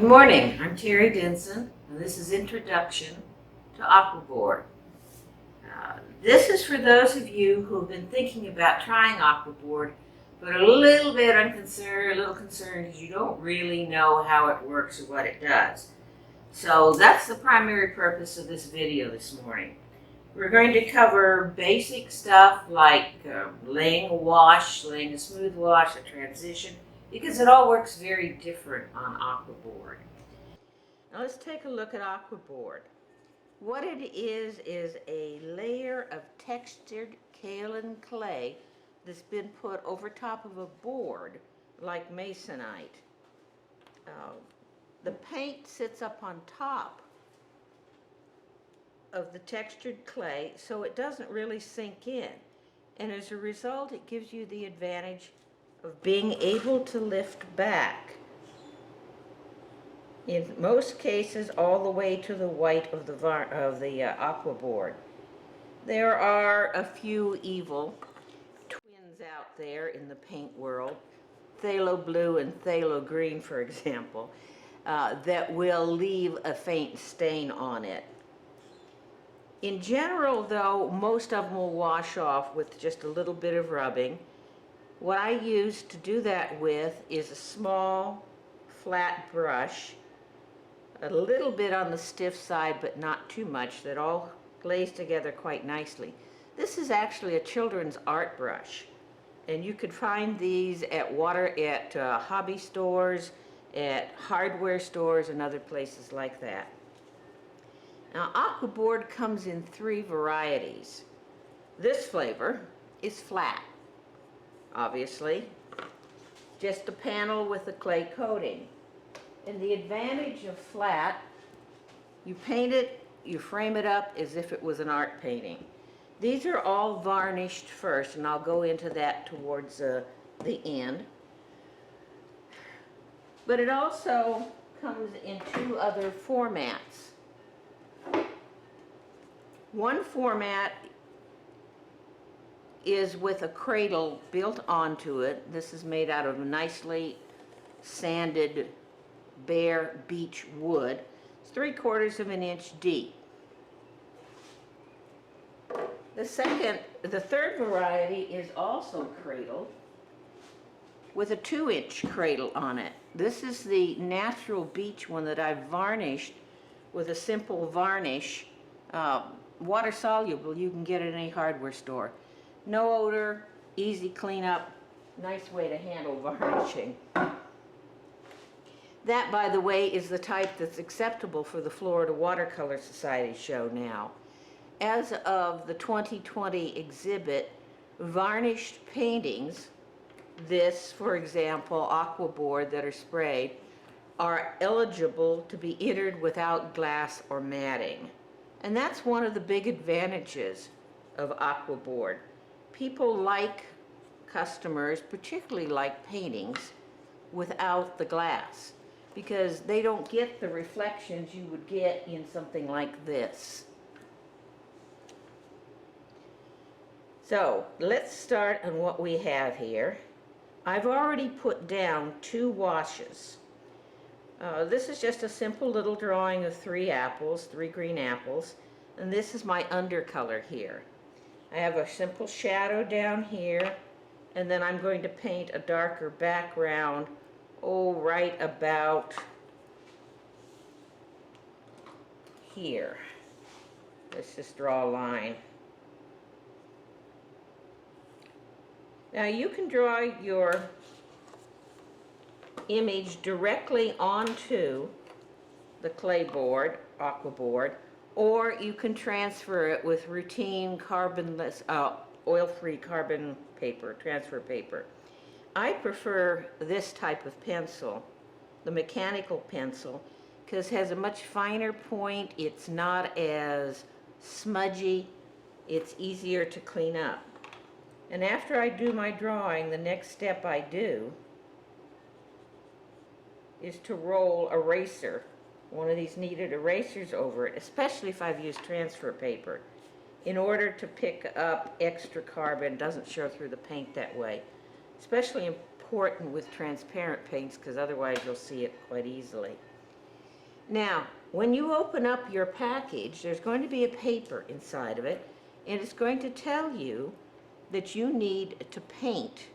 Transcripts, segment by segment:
Good morning, I'm Terry Denson, and this is Introduction to Aquabord. This is for those of you who have been thinking about trying Aquabord, but are a little bit concerned because you don't really know how it works or what it does. So that's the primary purpose of this video this morning. We're going to cover basic stuff like laying a wash, laying a smooth wash, a transition, because it all works very different on Aquabord. Now let's take a look at Aquabord. What it is a layer of textured kaolin clay that's been put over top of a board like masonite. The paint sits up on top of the textured clay, so it doesn't really sink in. And as a result, it gives you the advantage of being able to lift back, in most cases, all the way to the white of the Aquabord. There are a few evil twins out there in the paint world, phthalo blue and phthalo green, for example, that will leave a faint stain on it. In general, though, most of them will wash off with just a little bit of rubbing. What I use to do that with is a small, flat brush, a little bit on the stiff side, but not too much, that all glaze together quite nicely. This is actually a children's art brush, and you could find these at hobby stores, at hardware stores, and other places like that. Now, Aquabord comes in 3 varieties. This flavor is flat, obviously, just a panel with a clay coating. And the advantage of flat, you paint it, you frame it up as if it was an art painting. These are all varnished first, and I'll go into that towards the end. But it also comes in 2 other formats. One format is with a cradle built onto it. This is made out of nicely sanded bare beech wood. It's 3/4 of an inch deep. The third variety is also cradled with a 2-inch cradle on it. This is the natural beech one that I've varnished with a simple varnish, water soluble. You can get it at any hardware store. No odor, easy cleanup, nice way to handle varnishing. That, by the way, is the type that's acceptable for the Florida Watercolor Society show now. As of the 2020 exhibit, varnished paintings, this, for example, Aquabord that are sprayed, are eligible to be entered without glass or matting. And that's one of the big advantages of Aquabord. Customers particularly like paintings without the glass, because they don't get the reflections you would get in something like this. So let's start on what we have here. I've already put down 2 washes. This is just a simple little drawing of 3 apples, 3 green apples, and this is my undercolor here. I have a simple shadow down here, and then I'm going to paint a darker background, right about here. Let's just draw a line. Now you can draw your image directly onto the clay board, Aquabord, or you can transfer it with routine carbonless, oil-free carbon paper, transfer paper. I prefer this type of pencil, the mechanical pencil, because it has a much finer point, it's not as smudgy, it's easier to clean up. And after I do my drawing, the next step I do is to roll eraser, one of these kneaded erasers over it, especially if I've used transfer paper, in order to pick up extra carbon. Doesn't show through the paint that way. Especially important with transparent paints, because otherwise you'll see it quite easily. Now, when you open up your package, there's going to be a paper inside of it, and it's going to tell you that you need to paint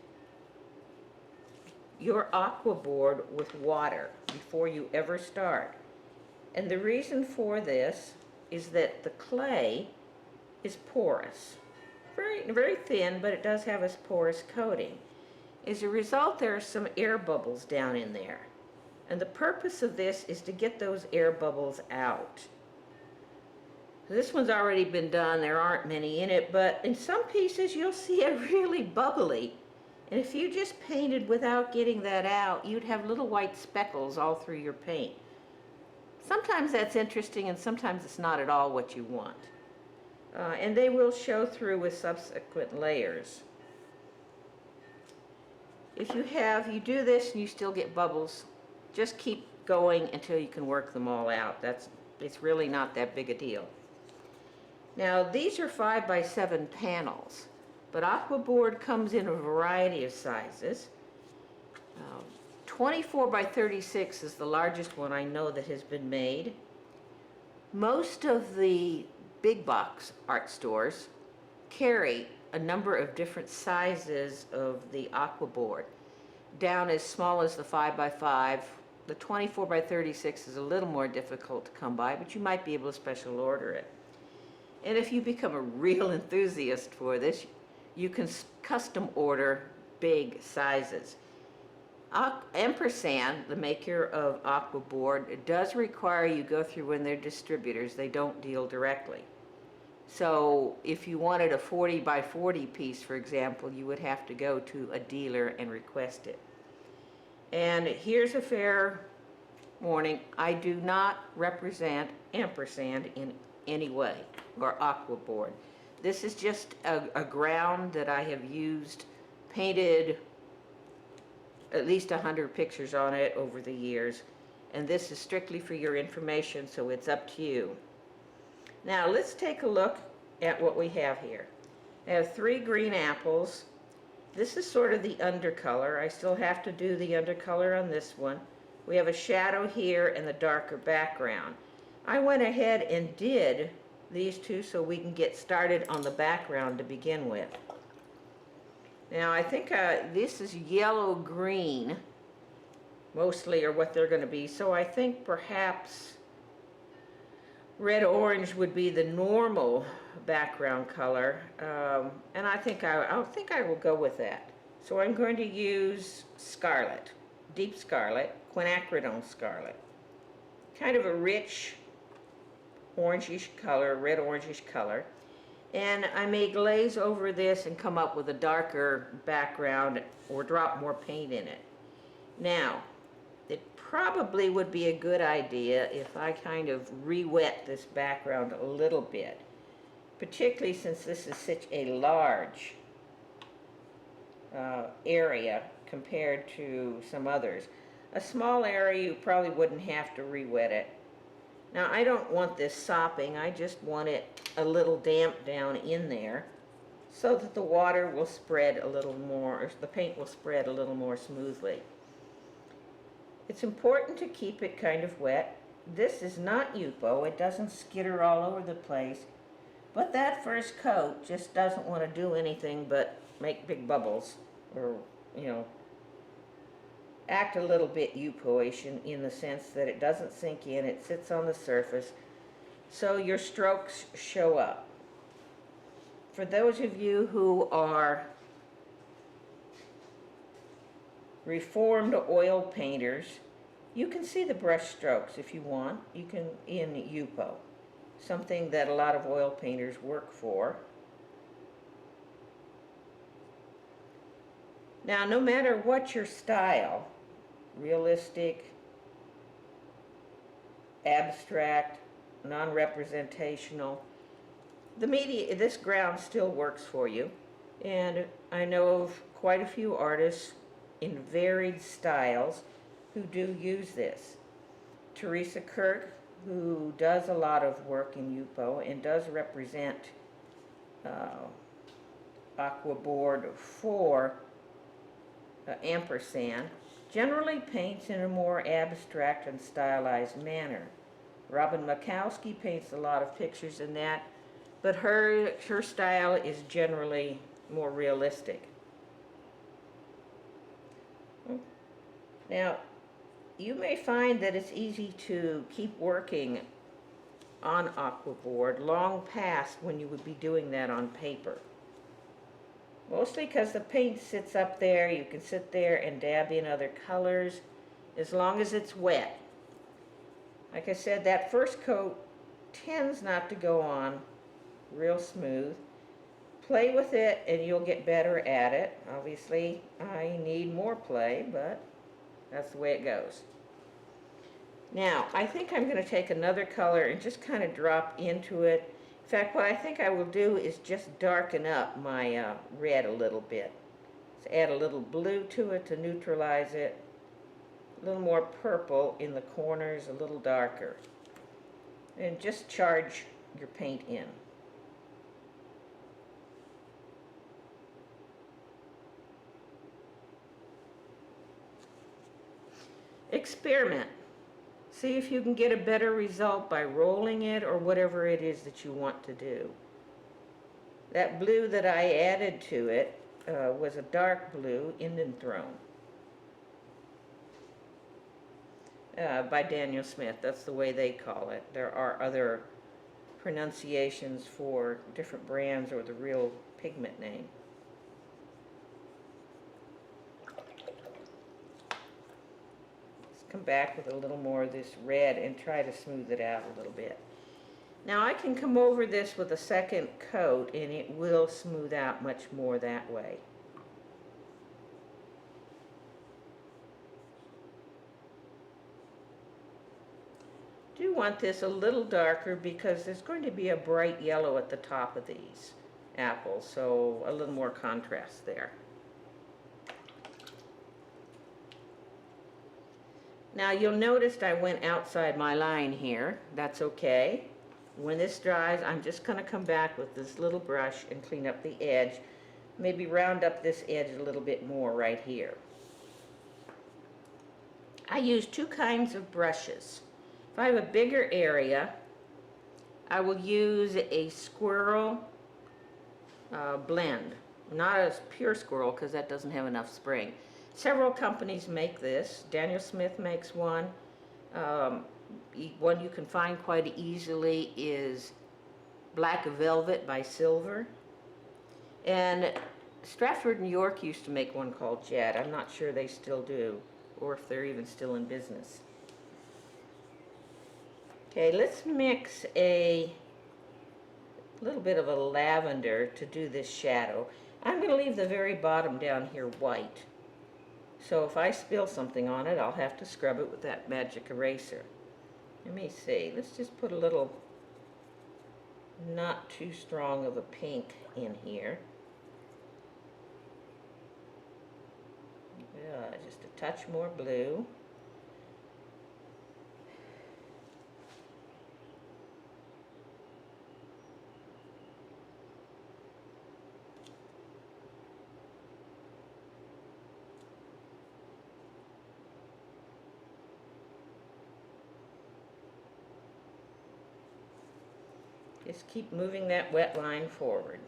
your Aquabord with water before you ever start. And the reason for this is that the clay is porous. Very thin, but it does have a porous coating. As a result, there are some air bubbles down in there. And the purpose of this is to get those air bubbles out. This one's already been done, there aren't many in it, but in some pieces you'll see it really bubbly. And if you just painted without getting that out, you'd have little white speckles all through your paint. Sometimes that's interesting, and sometimes it's not at all what you want. And they will show through with subsequent layers. If you do this and you still get bubbles, just keep going until you can work them all out. It's really not that big a deal. Now, these are 5x7 panels, but Aquabord comes in a variety of sizes. 24x36 is the largest one I know that has been made. Most of the big box art stores carry a number of different sizes of the Aquabord, down as small as the 5x5. The 24x36 is a little more difficult to come by, but you might be able to special order it. And if you become a real enthusiast for this, you can custom order big sizes. Ampersand, the maker of Aquabord, does require you go through one of their distributors. They don't deal directly. So if you wanted a 40x40 piece, for example, you would have to go to a dealer and request it. And here's a fair warning, I do not represent Ampersand in any way, or Aquabord. This is just a ground that I have used, painted at least 100 pictures on it over the years, and this is strictly for your information, so it's up to you. Now let's take a look at what we have here. I have 3 green apples. This is sort of the undercolor. I still have to do the undercolor on this one. We have a shadow here and the darker background. I went ahead and did these two so we can get started on the background to begin with. Now I think this is yellow-green mostly, or what they're going to be, so I think perhaps red-orange would be the normal background color, and I think I will go with that. So I'm going to use scarlet, deep scarlet, quinacridone scarlet, kind of a rich orangish color, red orangish color, and I may glaze over this and come up with a darker background or drop more paint in it. Now, it probably would be a good idea if I kind of re-wet this background a little bit, particularly since this is such a large area compared to some others. A small area you probably wouldn't have to re-wet it. Now I don't want this sopping, I just want it a little damp down in there so that the water will spread a little more, or the paint will spread a little more smoothly. It's important to keep it kind of wet. This is not Yupo, it doesn't skitter all over the place, but that first coat just doesn't want to do anything but make big bubbles, or, you know, act a little bit Yupo-ish in the sense that it doesn't sink in, it sits on the surface, so your strokes show up. For those of you who are reformed oil painters, you can see the brush strokes if you want. You can in Yupo, something that a lot of oil painters work for. Now, no matter what your style, realistic, abstract, non-representational, this ground still works for you. And I know of quite a few artists in varied styles who do use this. Teresa Kirk, who does a lot of work in Yupo and does represent Aquabord for Ampersand, generally paints in a more abstract and stylized manner. Robin Makowski paints a lot of pictures in that, but her style is generally more realistic. Now, you may find that it's easy to keep working on Aquabord long past when you would be doing that on paper. Mostly because the paint sits up there, you can sit there and dab in other colors as long as it's wet. Like I said, that first coat tends not to go on real smooth. Play with it and you'll get better at it. Obviously, I need more play, but that's the way it goes. Now, I think I'm going to take another color and just kind of drop into it. In fact, what I think I will do is just darken up my red a little bit. So add a little blue to it to neutralize it. A little more purple in the corners, a little darker. And just charge your paint in. Experiment. See if you can get a better result by rolling it or whatever it is that you want to do. That blue that I added to it was a dark blue, Indian Throne, by Daniel Smith. That's the way they call it. There are other pronunciations for different brands or the real pigment name. Come back with a little more of this red and try to smooth it out a little bit. Now I can come over this with a second coat and it will smooth out much more that way. Do want this a little darker because there's going to be a bright yellow at the top of these apples, so a little more contrast there. Now you'll notice I went outside my line here. That's okay. When this dries, I'm just going to come back with this little brush and clean up the edge. Maybe round up this edge a little bit more right here. I use two kinds of brushes. If I have a bigger area, I will use a squirrel blend. Not a pure squirrel because that doesn't have enough spring. Several companies make this. Daniel Smith makes one. One you can find quite easily is Black Velvet by Silver. And Stratford, New York used to make one called Jet. I'm not sure they still do, or if they're even still in business. Okay, let's mix a little bit of a lavender to do this shadow. I'm going to leave the very bottom down here white. So if I spill something on it, I'll have to scrub it with that magic eraser. Let me see. Let's just put a little not too strong of a pink in here. Just a touch more blue. Just keep moving that wet line forward.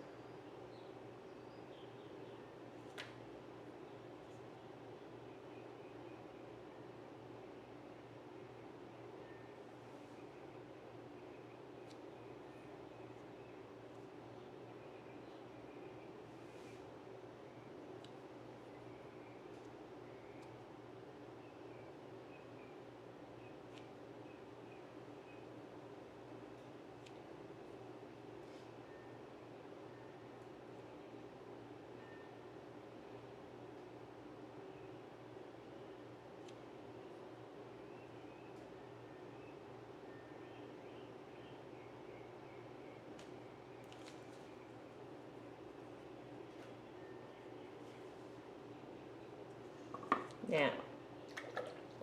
Now,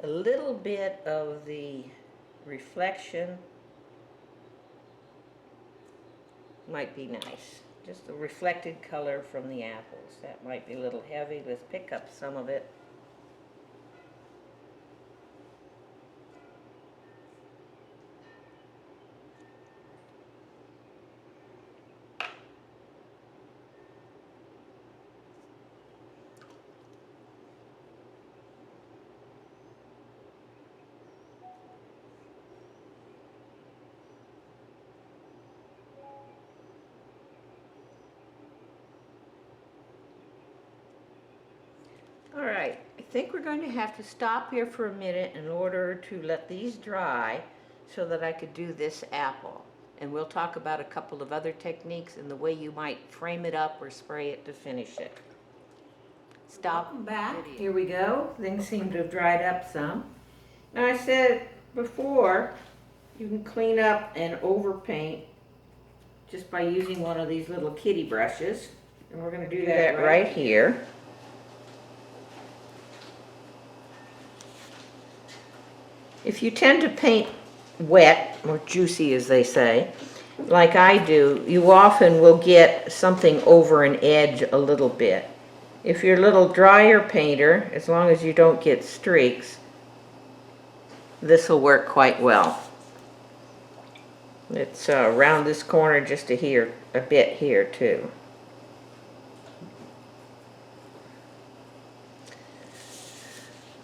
a little bit of the reflection might be nice. Just the reflected color from the apples. That might be a little heavy. Let's pick up some of it. All right, I think we're going to have to stop here for a minute in order to let these dry so that I could do this apple. And we'll talk about a couple of other techniques and the way you might frame it up or spray it to finish it. Stop. Welcome back. Here we go. Things seem to have dried up some. Now I said before, you can clean up and overpaint just by using one of these little kitty brushes. And we're going to do that right here. If you tend to paint wet, or juicy as they say, like I do, you often will get something over an edge a little bit. If you're a little drier painter, as long as you don't get streaks, this will work quite well. It's around this corner just a bit here too.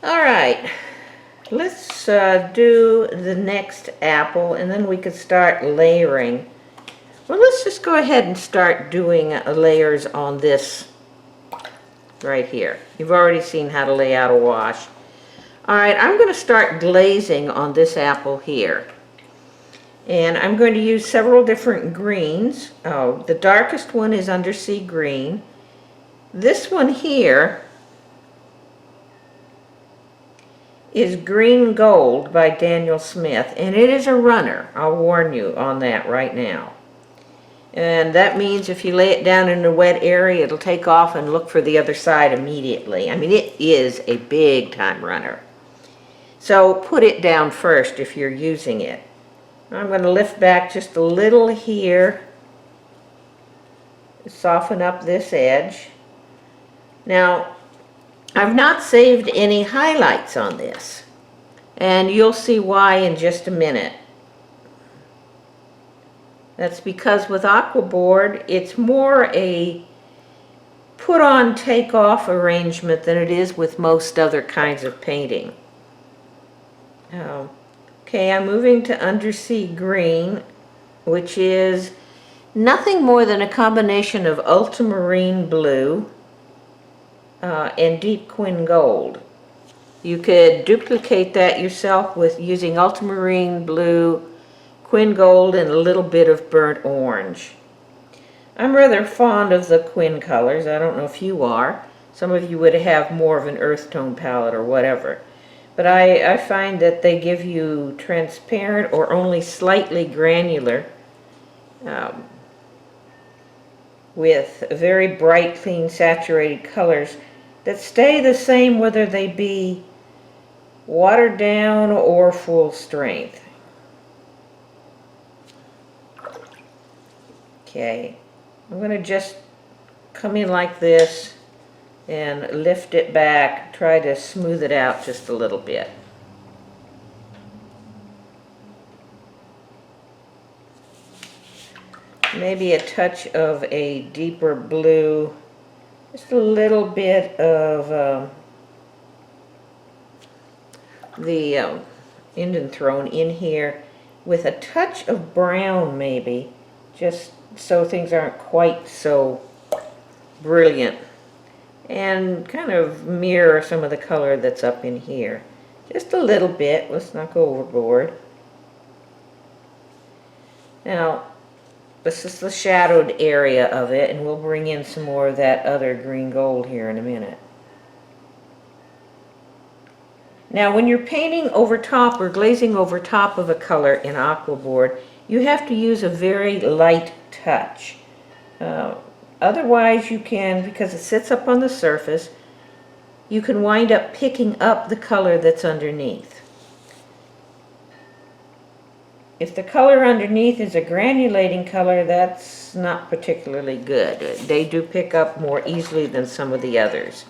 All right, let's do the next apple and then we could start layering. Well, let's just go ahead and start doing layers on this right here. You've already seen how to lay out a wash. All right, I'm going to start glazing on this apple here. And I'm going to use several different greens. Oh, the darkest one is undersea green. This one here is Green Gold by Daniel Smith, and it is a runner. I'll warn you on that right now. And that means if you lay it down in a wet area, it'll take off and look for the other side immediately. I mean, it is a big time runner. So put it down first if you're using it. I'm going to lift back just a little here, soften up this edge. Now, I've not saved any highlights on this, and you'll see why in just a minute. That's because with Aquabord, it's more a put-on, take-off arrangement than it is with most other kinds of painting. Okay, I'm moving to undersea green, which is nothing more than a combination of ultramarine blue and deep Quin Gold. You could duplicate that yourself with using ultramarine blue, Quin Gold, and a little bit of burnt orange. I'm rather fond of the Quin colors. I don't know if you are. Some of you would have more of an earth tone palette or whatever. But I find that they give you transparent or only slightly granular with very bright, clean, saturated colors that stay the same whether they be watered down or full strength. Okay, I'm going to just come in like this and lift it back, try to smooth it out just a little bit. Maybe a touch of a deeper blue, just a little bit of the Indian Throne in here with a touch of brown maybe, just so things aren't quite so brilliant, and kind of mirror some of the color that's up in here. Just a little bit, let's not go overboard. Now, this is the shadowed area of it, and we'll bring in some more of that other green gold here in a minute. Now, when you're painting over top or glazing over top of a color in Aquabord, you have to use a very light touch. Otherwise, you can, because it sits up on the surface, you can wind up picking up the color that's underneath. If the color underneath is a granulating color, that's not particularly good. They do pick up more easily than some of the others.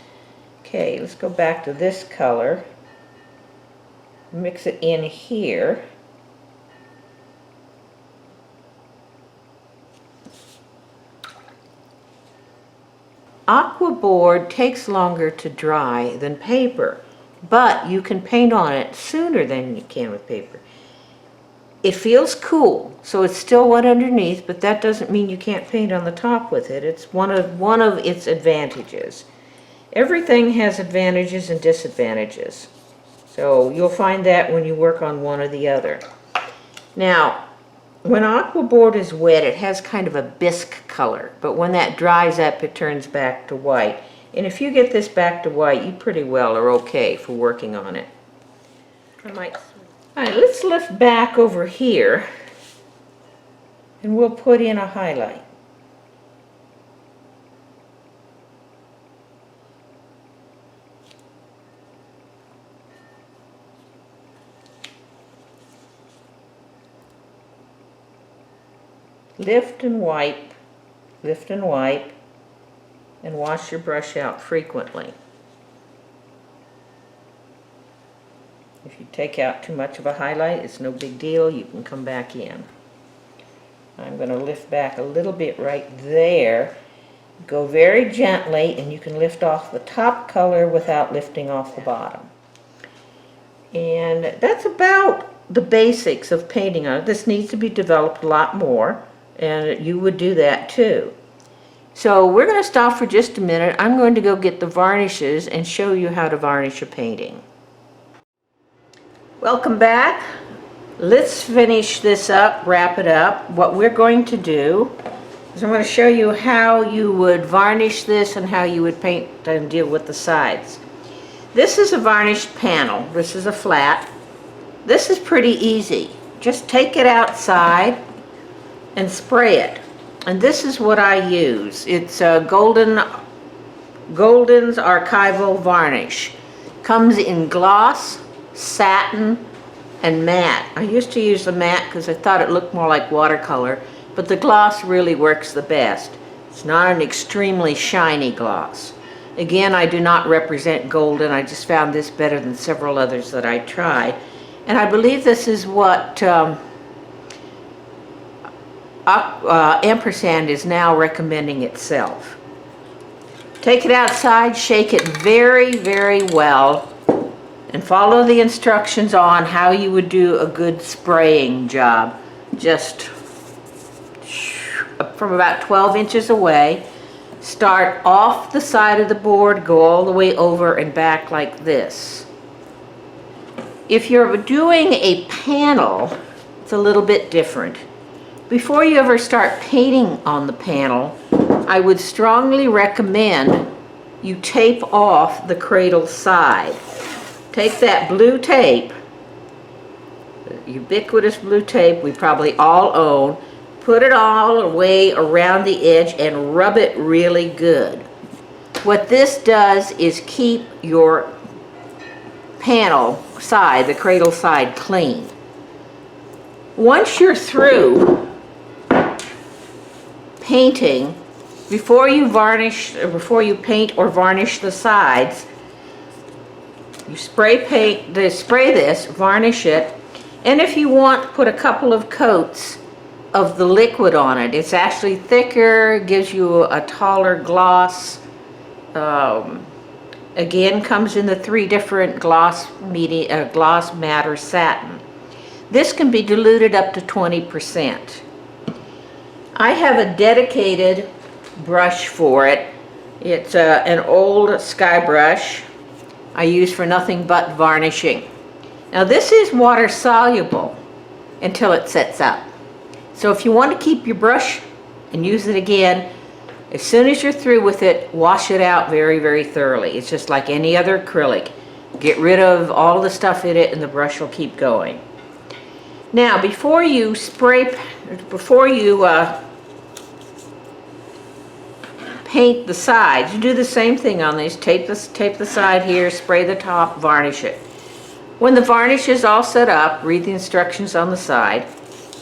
Okay, let's go back to this color. Mix it in here. Aquabord takes longer to dry than paper, but you can paint on it sooner than you can with paper. It feels cool, so it's still wet underneath, but that doesn't mean you can't paint on the top with it. It's one of its advantages. Everything has advantages and disadvantages. So you'll find that when you work on one or the other. Now, when Aquabord is wet, it has kind of a bisque color, but when that dries up, it turns back to white. And if you get this back to white, you pretty well are okay for working on it. All right, let's lift back over here, and we'll put in a highlight. Lift and wipe, and wash your brush out frequently. If you take out too much of a highlight, it's no big deal, you can come back in. I'm going to lift back a little bit right there. Go very gently, and you can lift off the top color without lifting off the bottom. And that's about the basics of painting on it. This needs to be developed a lot more, and you would do that too. So we're going to stop for just a minute. I'm going to go get the varnishes and show you how to varnish a painting. Welcome back. Let's finish this up, wrap it up. What we're going to do is I'm going to show you how you would varnish this and how you would paint and deal with the sides. This is a varnished panel. This is a flat. This is pretty easy. Just take it outside and spray it. And this is what I use. It's a Golden's Archival Varnish. Comes in gloss, satin, and matte. I used to use the matte because I thought it looked more like watercolor, but the gloss really works the best. It's not an extremely shiny gloss. Again, I do not represent Golden. I just found this better than several others that I tried. And I believe this is what Ampersand is now recommending itself. Take it outside, shake it very, very well, and follow the instructions on how you would do a good spraying job. Just from about 12 inches away. Start off the side of the board, go all the way over and back like this. If you're doing a panel, it's a little bit different. Before you ever start painting on the panel, I would strongly recommend you tape off the cradle side. Take that blue tape, ubiquitous blue tape we probably all own, put it all the way around the edge and rub it really good. What this does is keep your panel side, the cradle side, clean. Once you're through painting, before you paint or varnish the sides, you spray this, varnish it, and if you want, put a couple of coats of the liquid on it. It's actually thicker, gives you a taller gloss. Again, comes in the 3 different gloss matte or satin. This can be diluted up to 20%. I have a dedicated brush for it. It's an old sky brush I use for nothing but varnishing. Now this is water soluble until it sets up. So if you want to keep your brush and use it again, as soon as you're through with it, wash it out very, very thoroughly. It's just like any other acrylic. Get rid of all the stuff in it and the brush will keep going. Now before you paint the sides, you do the same thing on these. Tape the side here, spray the top, varnish it. When the varnish is all set up, read the instructions on the side.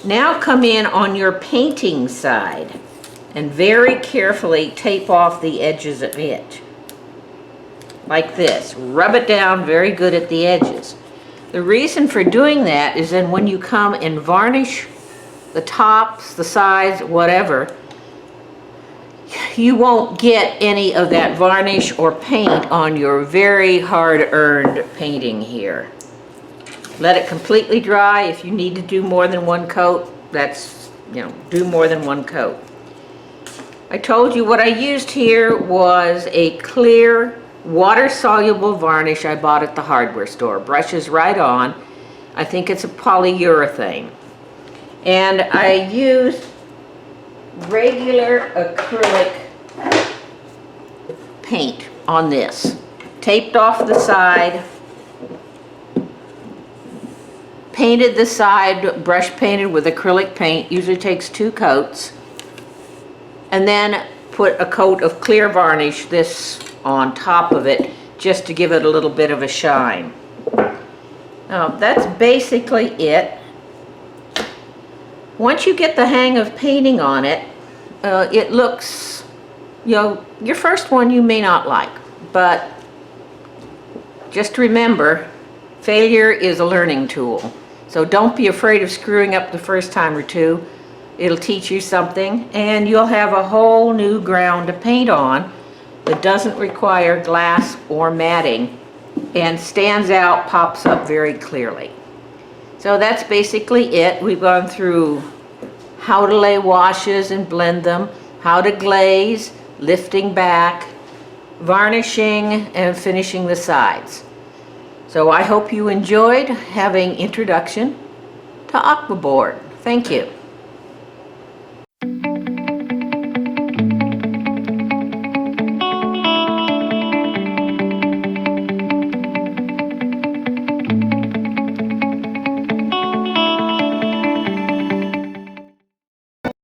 Now come in on your painting side and very carefully tape off the edges of it. Like this. Rub it down very good at the edges. The reason for doing that is then when you come and varnish the tops, the sides, whatever, you won't get any of that varnish or paint on your very hard-earned painting here. Let it completely dry. If you need to do more than one coat, do more than one coat. I told you what I used here was a clear water-soluble varnish I bought at the hardware store. Brushes right on. I think it's a polyurethane. And I used regular acrylic paint on this. Taped off the side, painted the side, brush painted with acrylic paint, usually takes 2 coats, and then put a coat of clear varnish, this on top of it, just to give it a little bit of a shine. Now, that's basically it. Once you get the hang of painting on it, it looks, you know, your first one you may not like, but just remember, failure is a learning tool. So don't be afraid of screwing up the first time or two. It'll teach you something, and you'll have a whole new ground to paint on that doesn't require glass or matting and stands out, pops up very clearly. So that's basically it. We've gone through how to lay washes and blend them, how to glaze, lifting back, varnishing, and finishing the sides. So I hope you enjoyed having introduction to Aquabord. Thank you.